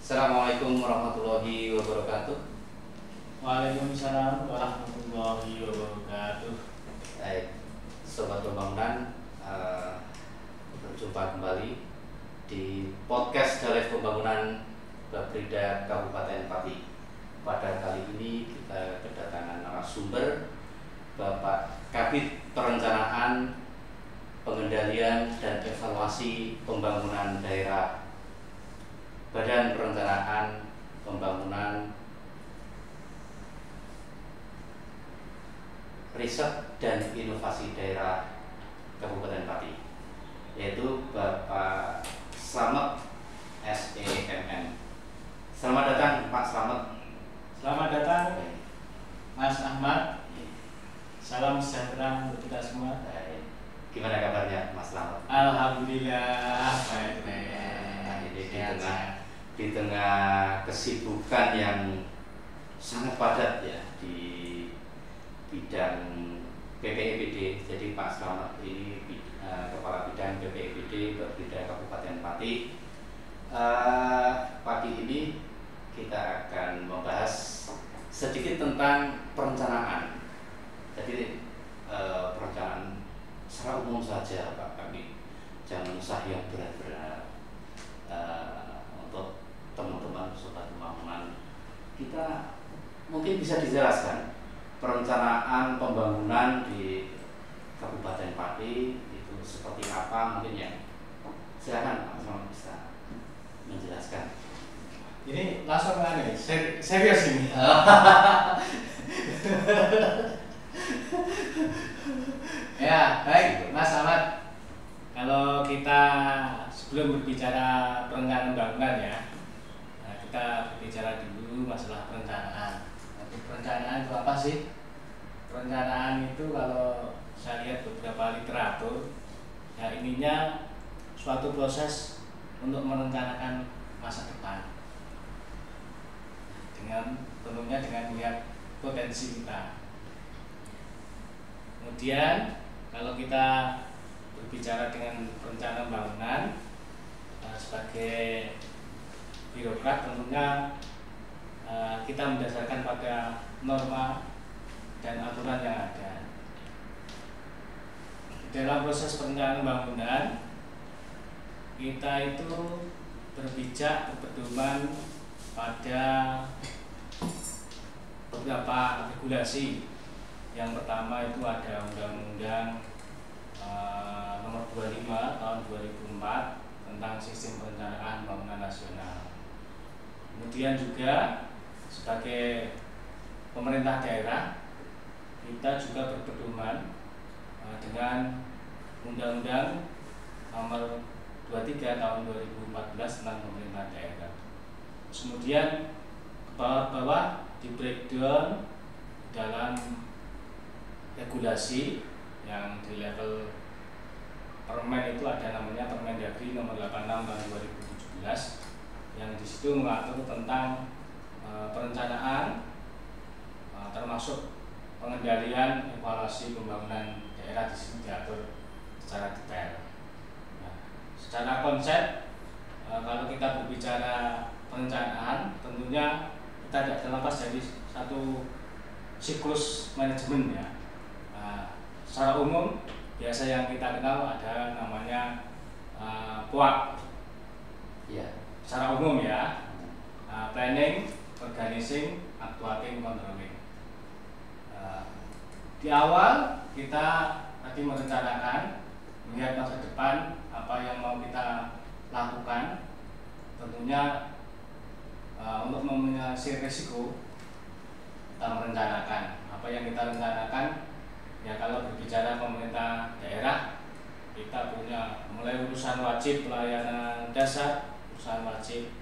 Assalamualaikum warahmatullahi wabarakatuh. Waalaikumsalam warahmatullahi wabarakatuh. Baik, sobat pembangunan, berjumpa kembali di podcast Dalef Pembangunan Baprida Kabupaten Pati. Pada kali ini kita kedatangan narasumber Bapak Kabid Perencanaan, Pengendalian dan Evaluasi Pembangunan Daerah Badan Perencanaan Pembangunan Riset dan Inovasi Daerah Kabupaten Pati, yaitu Bapak Slamet SEMM. Selamat datang Pak Slamet. Selamat datang Mas Ahmad. Salam sejahtera untuk kita semua. Gimana kabarnya Mas Slamet? Alhamdulillah baik. Ini di tengah kesibukan yang sangat padat ya di bidang BPEPD. Jadi Pak Slamet ini Kepala Bidang BPEPD Baprida Kabupaten Pati. Pagi ini kita akan membahas sedikit tentang perencanaan. Jadi perencanaan secara umum saja Pak kami, jangan usah yang berat-berat. Untuk teman-teman sobat pembangunan, kita mungkin bisa dijelaskan perencanaan pembangunan di Kabupaten Pati itu seperti apa mungkin ya. Silakan Pak Slamet bisa menjelaskan. Ini langsung serius ini. Ya, baik Mas Ahmad. Kalau kita sebelum berbicara perencanaan bangunan ya, kita berbicara dulu masalah perencanaan. Nanti perencanaan itu apa sih? Perencanaan itu kalau saya lihat beberapa literatur, ya ininya suatu proses untuk merencanakan masa depan. Tentunya dengan melihat potensi kita. Kemudian kalau kita berbicara dengan perencanaan bangunan sebagai birokrat, tentunya kita mendasarkan pada norma dan aturan yang ada. Dalam proses perencanaan bangunan, kita itu berpijak berpedoman pada beberapa regulasi. Yang pertama itu ada Undang-Undang Nomor 25 Tahun 2004 tentang Sistem Perencanaan Pembangunan Nasional. Kemudian juga sebagai pemerintah daerah, kita juga berpedoman dengan Undang-Undang Nomor 23 Tahun 2014 tentang pemerintah daerah. Kemudian ke bawah-bawah di breakdown dalam regulasi yang di level Permen itu ada namanya Permendagri Nomor 86 Tahun 2017 yang di situ mengatur tentang perencanaan termasuk pengendalian evaluasi pembangunan daerah. Di sini diatur secara detail. Nah, secara konsep kalau kita berbicara perencanaan, tentunya kita tidak terlepas dari satu siklus manajemen ya. Secara umum biasa yang kita kenal ada namanya PUAK Ya. secara umum ya, planning, organizing, actuating, controlling. Di awal kita tadi merencanakan, melihat masa depan apa yang mau kita lakukan. Tentunya untuk meminimalisir risiko, kita merencanakan apa yang kita rencanakan. Ya, kalau berbicara pemerintah daerah, kita punya mulai urusan wajib pelayanan dasar, urusan wajib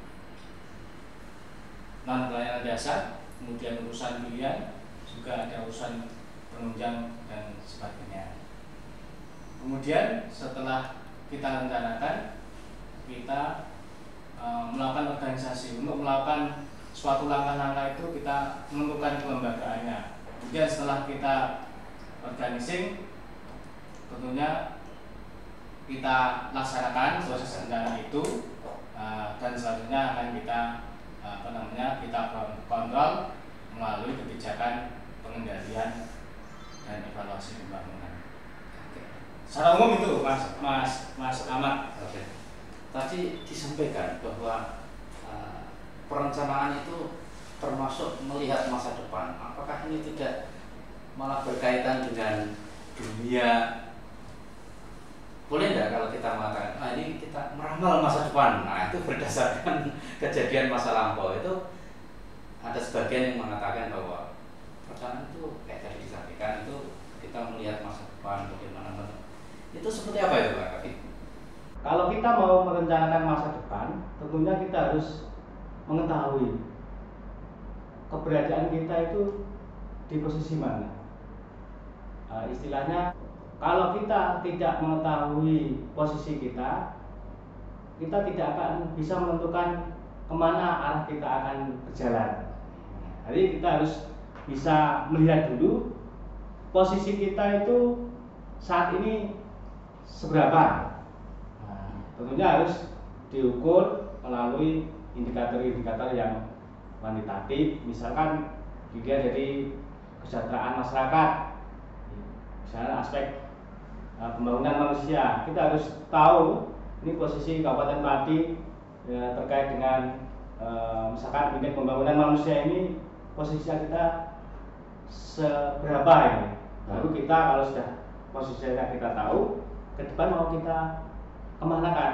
non pelayanan dasar, kemudian urusan pilihan, juga ada urusan penunjang dan sebagainya. Kemudian setelah kita rencanakan, kita melakukan organisasi. Untuk melakukan suatu langkah-langkah itu kita menentukan kelembagaannya. Kemudian setelah kita organizing, tentunya kita laksanakan proses rencana itu, dan selanjutnya akan kita kita kontrol melalui kebijakan pengendalian dan evaluasi pembangunan. Secara umum itu Mas Ahmad. Oke. Tadi disampaikan bahwa perencanaan itu termasuk melihat masa depan. Apakah ini tidak malah berkaitan dengan dunia? Boleh tidak kalau kita mengatakan, ini kita meramal masa depan? Nah, itu berdasarkan kejadian masa lampau. Itu ada sebagian yang mengatakan bahwa perencanaan itu kayak tadi disampaikan, itu kita melihat masa depan bagaimana. Itu seperti apa itu Pak Kabit? Kalau kita mau merencanakan masa depan, tentunya kita harus mengetahui keberadaan kita itu di posisi mana. Istilahnya, kalau kita tidak mengetahui posisi kita tidak akan bisa menentukan kemana arah kita akan berjalan. Jadi kita harus bisa melihat dulu posisi kita itu saat ini seberapa. Tentunya harus diukur melalui indikator-indikator yang kuantitatif, misalkan juga dari kesejahteraan masyarakat, misalnya aspek pembangunan manusia. Kita harus tahu ini posisi Kabupaten Pati terkait dengan misalkan indeks pembangunan manusia ini posisi kita seberapa ini. Baru kita kalau sudah posisinya kita tahu, ke depan mau kita kemana kan?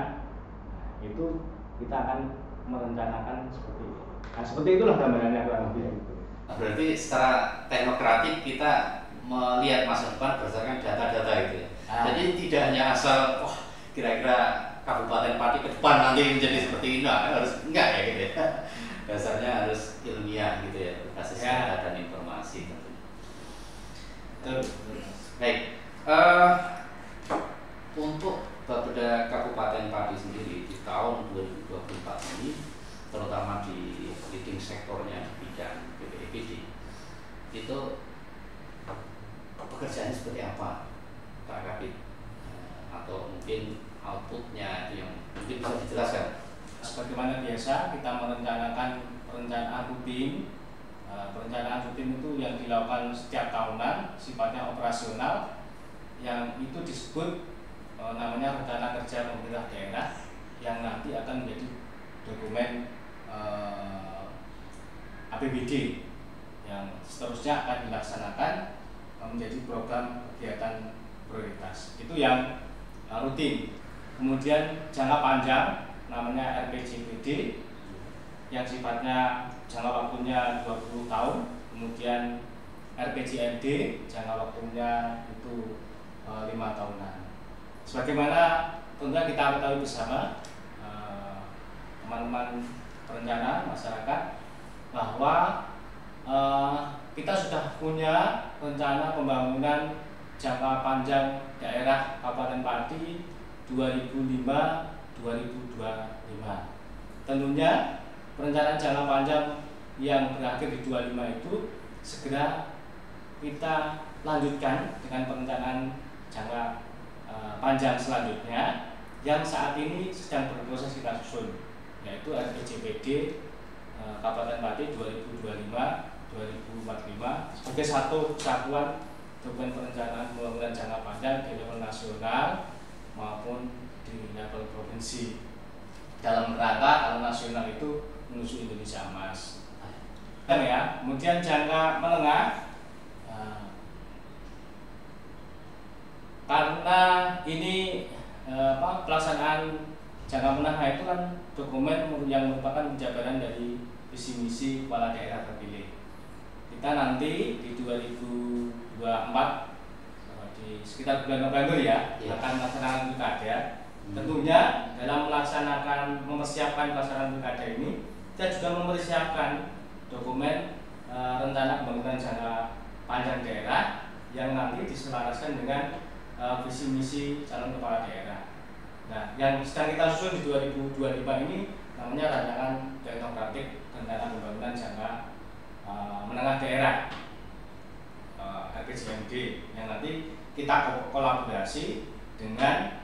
Itu kita akan merencanakan seperti itu. Nah, seperti itulah gambarannya kurang lebih. Berarti secara teknokratik kita melihat masa depan berdasarkan data-data itu ya. Jadi tidak hanya asal kira-kira Kabupaten Pati ke depan nanti menjadi seperti ini, harus enggak ya gitu ya. Dasarnya harus ilmiah gitu ya, berbasis data dan informasi tentunya. Baik, untuk Bapeda Kabupaten Pati sendiri di tahun 2024 ini, terutama di leading sektornya di bidang BPEPD, itu pekerjaannya seperti apa Pak Kabit? Atau mungkin outputnya yang mungkin bisa dijelaskan? Sebagaimana biasa kita merencanakan perencanaan rutin. Perencanaan rutin itu yang dilakukan setiap tahunan, sifatnya operasional, yang itu disebut namanya rencana kerja pemerintah daerah, yang nanti akan menjadi dokumen APBD yang seterusnya akan dilaksanakan menjadi program kegiatan prioritas. Itu yang rutin. Kemudian jangka panjang namanya RPJPD yang sifatnya jangka waktunya 20 tahun. Kemudian RPJMD jangka waktunya itu 5 tahunan. Sebagaimana tentunya kita ketahui bersama teman-teman perencana masyarakat bahwa kita sudah punya rencana pembangunan jangka panjang daerah Kabupaten Pati 2005-2025. Tentunya perencanaan jangka panjang yang berakhir di 25 itu segera kita lanjutkan dengan perencanaan jangka panjang selanjutnya yang saat ini sedang berproses kita susun, yaitu RPJPD Kabupaten Pati 2025-2045 sebagai satu kesatuan dokumen perencanaan pembangunan jangka panjang di level nasional maupun di level provinsi dalam rangka kalau nasional itu menuju Indonesia Emas. Dan ya, kemudian jangka menengah karena ini pelaksanaan jangka menengah itu kan dokumen yang merupakan penjabaran dari visi misi kepala daerah terpilih. Kita nanti di 2024 di sekitar bulan November ya akan melaksanakan pilkada. Tentunya dalam mempersiapkan pelaksanaan pilkada ini kita juga mempersiapkan dokumen rencana pembangunan jangka panjang daerah yang nanti diselaraskan dengan visi misi calon kepala daerah. Nah, yang sedang kita susun di 2025 ini namanya rancangan teknokratik rencana pembangunan jangka menengah daerah RPJMD yang nanti kita kolaborasi dengan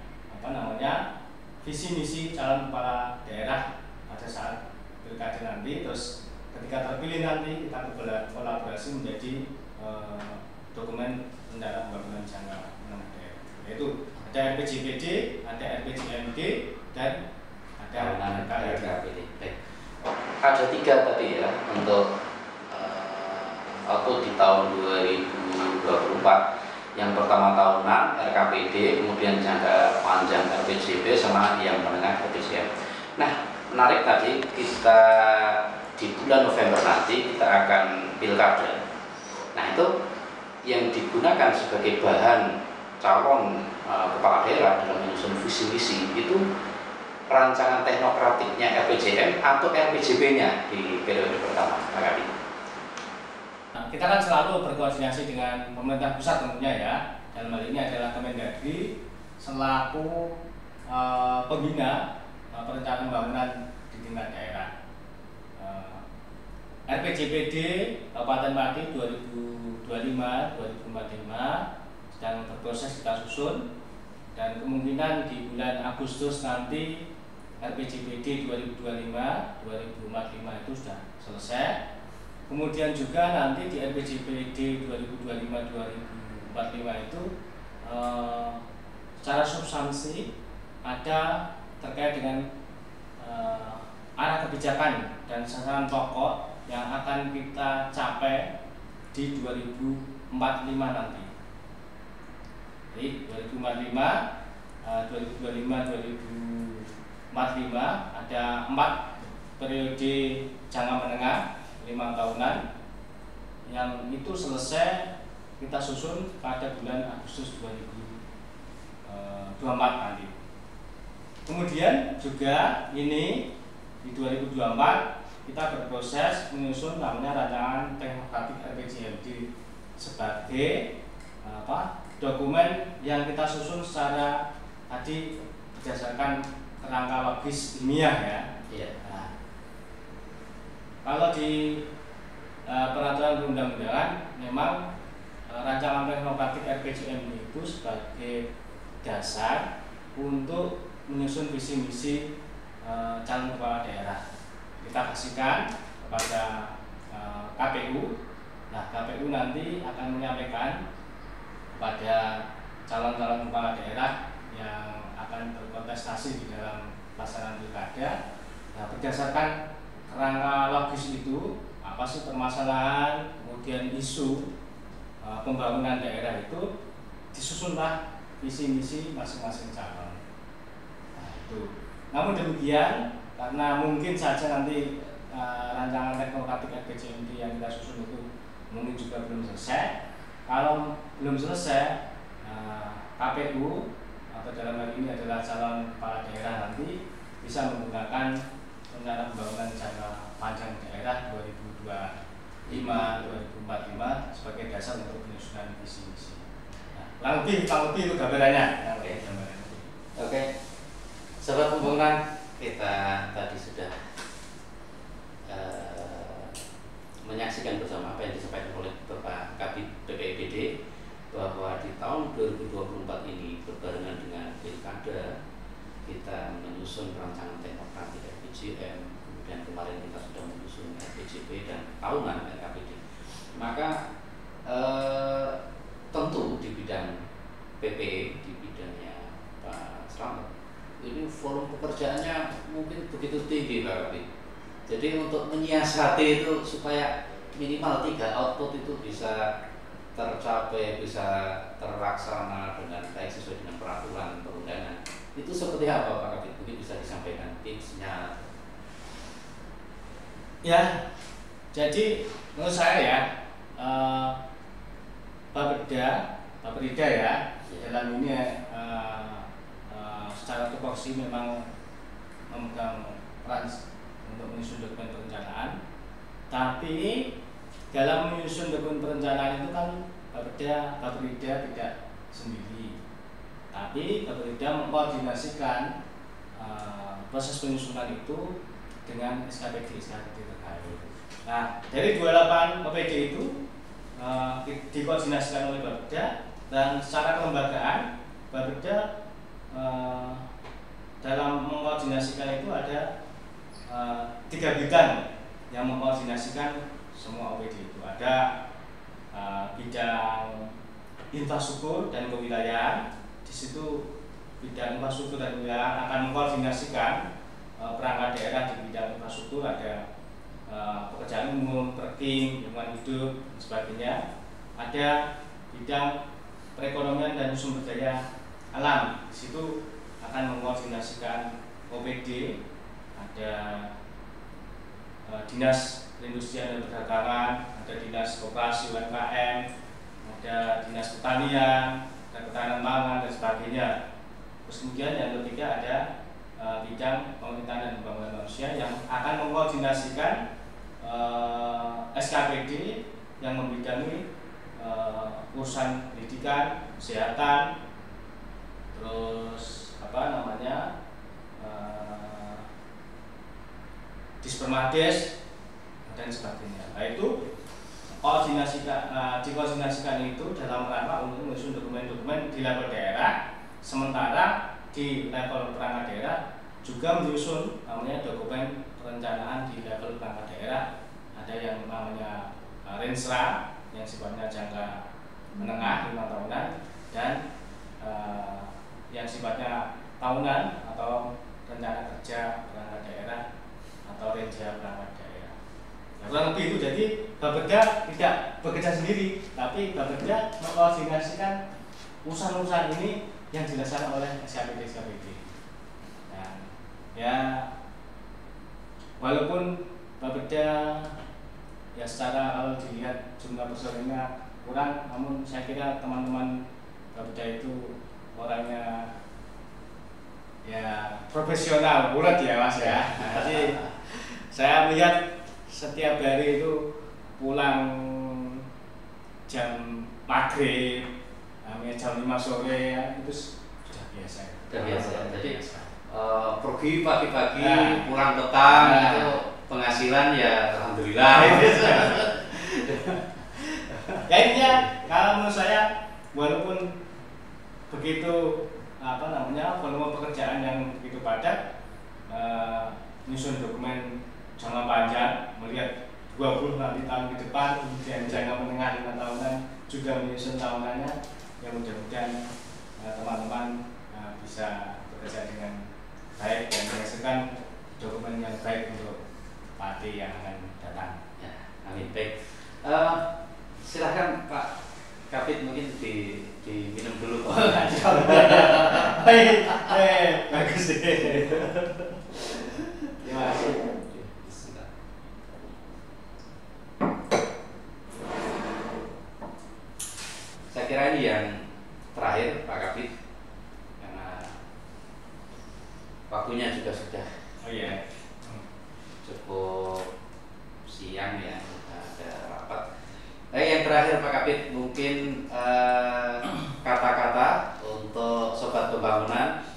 visi misi calon kepala daerah pada saat RPJPD, ada RPJMD, dan ada RKPD. Baik. Ada 3 tadi ya untuk output di tahun 2024. Yang pertama tahunan RKPD, kemudian jangka panjang RPJP, sama yang menengah RPJM. Nah, menarik tadi kita di bulan November nanti kita akan pilkada. Nah, itu yang digunakan sebagai bahan calon kepala daerah dalam menyusun visi misi itu rancangan teknokratiknya RPJM atau RPJP-nya di periode pertama, Pak Kadin. Nah, kita kan selalu berkoordinasi dengan pemerintah pusat tentunya ya. Dalam hal ini adalah Kemendagri selaku pembina perencanaan pembangunan di tingkat daerah. RPJPD Kabupaten Pati 2025-2045 sedang berproses kita susun, dan kemungkinan di bulan Agustus nanti RPJPD 2025-2045 itu sudah selesai. Kemudian juga nanti di RPJPD 2025-2045 itu secara substansi ada terkait dengan arah kebijakan dan sasaran pokok yang akan kita capai di 2045 nanti. Jadi 2025 ada 4 periode jangka menengah 5 tahunan yang itu selesai kita susun pada bulan Agustus 2024 nanti. Kemudian juga ini di 2024 kita berproses menyusun namanya rancangan teknokratik RPJMD sebagai dokumen yang kita susun secara tadi berdasarkan kerangka logis ilmiah ya. Iya. Nah, kalau di peraturan perundang-undangan memang rancangan teknokratik RPJMD itu sebagai dasar untuk menyusun visi misi calon kepala daerah. Kita kasihkan kepada KPU. Nah, KPU nanti akan menyampaikan kepada calon-calon kepala daerah yang akan berkontestasi di dalam pelaksanaan pilkada. Nah, berdasarkan kerangka logis itu, apa sih permasalahan, kemudian isu pembangunan daerah itu, disusunlah visi misi masing-masing calon. Nah, itu. Namun demikian, karena mungkin saja nanti rancangan teknokratik RPJMD yang kita susun itu mungkin juga belum selesai. Kalau belum selesai, KPU atau dalam hal ini adalah calon kepala daerah nanti bisa menggunakan rencana pembangunan jangka panjang daerah 2025-2045 sebagai dasar untuk penyusunan visi misi. Kurang lebih itu gambarannya. Oke. Sobat pembangunan, kita tadi sudah menyaksikan bersama apa yang disampaikan oleh Bapak Kabid BPIPD bahwa di tahun 2024 ini berbarengan dengan pilkada kita menyusun rancangan teknokratik RPJM, kemudian kemarin kita sudah menyusun RPJP dan tahunan RKPD. Maka tentu di bidang PP, di bidangnya Pak Slamet, ini volume pekerjaannya mungkin begitu tinggi Pak Kabid. Jadi untuk menyiasati itu supaya minimal 3 output itu bisa tercapai, bisa terlaksana dengan baik sesuai dengan peraturan perundangan. Itu seperti apa Pak Kabid? Mungkin bisa disampaikan tipsnya. Ya, jadi menurut saya ya, Bapeda ya, dalam ini secara tupoksi memang memegang peran untuk menyusun dokumen perencanaan. Tapi dalam menyusun dokumen perencanaan itu kan Bapeda tidak sendiri. Tapi Bapeda mengkoordinasikan proses penyusunan itu dengan SKPD terkait. Nah, dari 28 PPD itu dikoordinasikan oleh Bapeda, dan secara kelembagaan Bapeda dalam mengkoordinasikan itu ada 3 bidang yang mengkoordinasikan semua OPD itu. Ada bidang infrastruktur dan kewilayahan. Di situ bidang infrastruktur dan pemeliharaan akan mengkoordinasikan perangkat daerah di bidang infrastruktur, ada pekerjaan umum, perkim, lingkungan hidup, dan sebagainya. Ada bidang perekonomian dan sumber daya alam. Di situ akan mengkoordinasikan OPD, ada dinas perindustrian dan perdagangan, ada dinas koperasi UMKM, ada dinas pertanian, ada ketahanan pangan dan sebagainya. Terus kemudian yang ketiga ada bidang pemerintahan dan pembangunan manusia yang akan mengkoordinasikan SKPD yang membidangi urusan pendidikan, kesehatan, terus Dispermades dan sebagainya. Nah itu dikoordinasikan itu dalam rangka untuk menyusun dokumen-dokumen di level daerah, sementara di level perangkat daerah juga menyusun namanya dokumen perencanaan di level perangkat daerah. Ada yang namanya Rensra yang sifatnya jangka menengah 5 tahunan, dan yang sifatnya tahunan atau rencana kerja perangkat daerah atau Renja perangkat daerah. Nah, kurang lebih itu. Jadi Bapeda tidak bekerja sendiri, tapi Bapeda mengkoordinasikan urusan-urusan ini yang dilaksanakan oleh SKPD. Nah, ya walaupun Bapeda ya secara kalau dilihat jumlah personilnya kurang, namun saya kira teman-teman Bapeda itu orangnya ya profesional, bulat ya Mas ya. Jadi saya melihat setiap hari itu pulang jam maghrib, jam 5 sore ya, itu sudah biasa. Sudah biasa. Jadi pergi pagi-pagi, pulang petang, itu penghasilan ya alhamdulillah. Ya intinya kalau menurut saya walaupun begitu volume pekerjaan yang begitu padat, menyusun dokumen jangka panjang, melihat 20 nanti tahun ke depan, kemudian jangka menengah 5 tahunan juga menyusun tahunannya. Ya mudah-mudahan teman-teman bisa bekerja dengan baik dan menghasilkan dokumen yang baik untuk Pati yang akan datang. Ya, amin. Baik. Silahkan Pak Kapit, mungkin diminum dulu. Bagus deh. Terima kasih. Saya kira ini yang terakhir Pak Kapit, karena waktunya juga sudah cukup siang ya, sudah ada rapat. Yang terakhir Pak Kapit, mungkin kata-kata untuk Sobat Pembangunan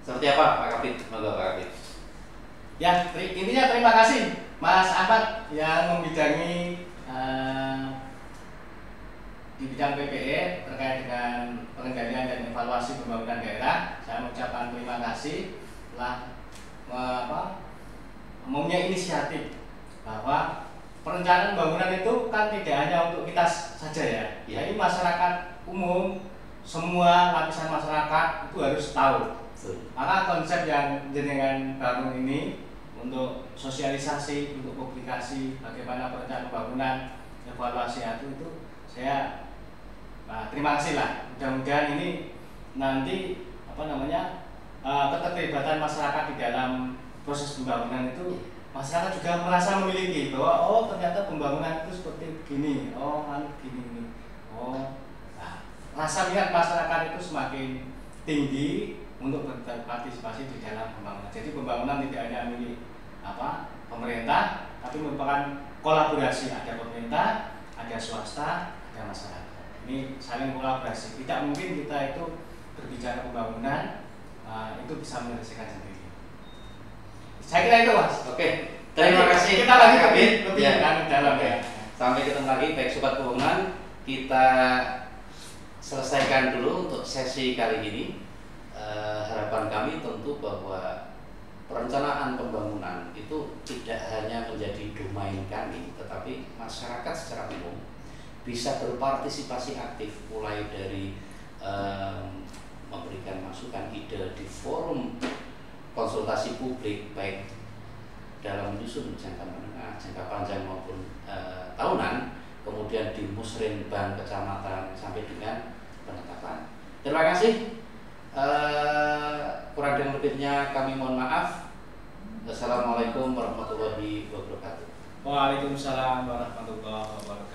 seperti apa Pak Kapit? Monggo Pak Kapit. Ya, intinya terima kasih Mas Ahmad yang membidangi di bidang PPE terkait dengan pengendalian dan evaluasi pembangunan daerah. Saya mengucapkan terima kasih telah mempunyai inisiatif bahwa perencanaan pembangunan itu kan tidak hanya untuk kita saja ya. Jadi masyarakat umum, semua lapisan masyarakat itu harus tahu. Maka konsep yang jenengan bangun ini untuk sosialisasi, untuk publikasi bagaimana perencanaan pembangunan, evaluasi itu saya terima kasih lah. Mudah-mudahan ini nanti keterlibatan masyarakat di dalam proses pembangunan itu, masyarakat juga merasa memiliki bahwa ternyata pembangunan itu seperti begini, gini. Rasa minat masyarakat itu semakin tinggi untuk berpartisipasi di dalam pembangunan. Jadi pembangunan tidak hanya milik pemerintah, tapi merupakan kolaborasi. Ada pemerintah, ada swasta, ada masyarakat. Ini saling kolaborasi. Tidak mungkin kita itu berbicara pembangunan itu bisa menyelesaikan sendiri. Saya kira itu Mas. Oke, terima kasih. Kita lagi lebih dalam ya. Sampai ketemu lagi, baik Sobat Pembangunan. Kita selesaikan dulu untuk sesi kali ini. Harapan kami tentu bahwa perencanaan pembangunan itu tidak hanya menjadi domain kami, tetapi masyarakat secara umum bisa berpartisipasi aktif, mulai dari memberikan masukan masukan ide di forum konsultasi publik baik dalam menyusun jangka menengah, jangka panjang maupun tahunan, kemudian di musrenbang kecamatan sampai dengan penetapan. Terima kasih. Kurang dan lebihnya kami mohon maaf. Assalamualaikum warahmatullahi wabarakatuh. Waalaikumsalam warahmatullahi wabarakatuh.